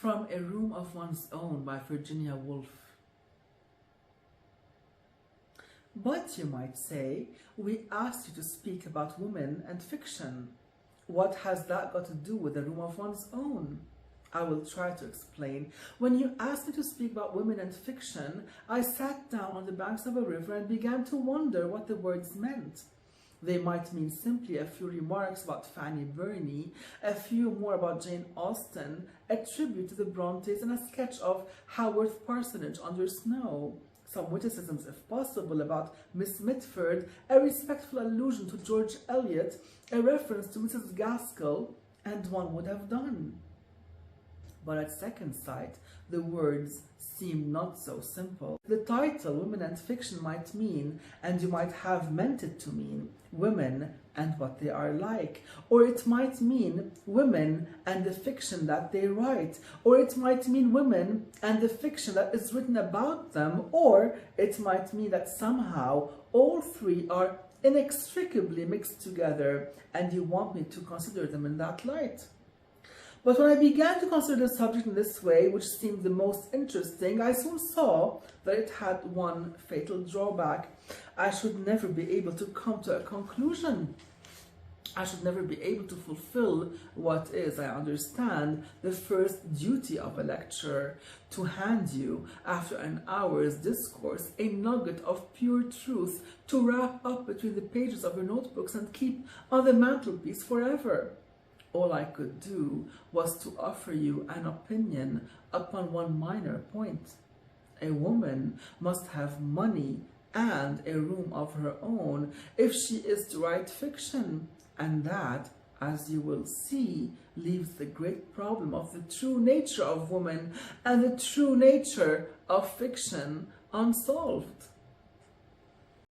From A Room of One's Own by Virginia Woolf. But you might say, we asked you to speak about women and fiction. What has that got to do with A Room of One's Own? I will try to explain. When you asked me to speak about women and fiction, I sat down on the banks of a river and began to wonder what the words meant. They might mean simply a few remarks about Fanny Burney, a few more about Jane Austen, a tribute to the Brontes, and a sketch of Haworth Parsonage under snow. Some witticisms, if possible, about Miss Mitford, a respectful allusion to George Eliot, a reference to Mrs. Gaskell, and one would have done. But at second sight, the words seem not so simple. The title, Women and Fiction, might mean, and you might have meant it to mean, women and what they are like. Or it might mean women and the fiction that they write. Or it might mean women and the fiction that is written about them. Or it might mean that somehow all three are inextricably mixed together and you want me to consider them in that light. But when I began to consider the subject in this way, which seemed the most interesting, I soon saw that it had one fatal drawback. I should never be able to come to a conclusion. I should never be able to fulfill what is, I understand, the first duty of a lecturer, to hand you, after an hour's discourse, a nugget of pure truth to wrap up between the pages of your notebooks and keep on the mantelpiece forever. All I could do was to offer you an opinion upon one minor point. A woman must have money and a room of her own if she is to write fiction, and that, as you will see, leaves the great problem of the true nature of woman and the true nature of fiction unsolved.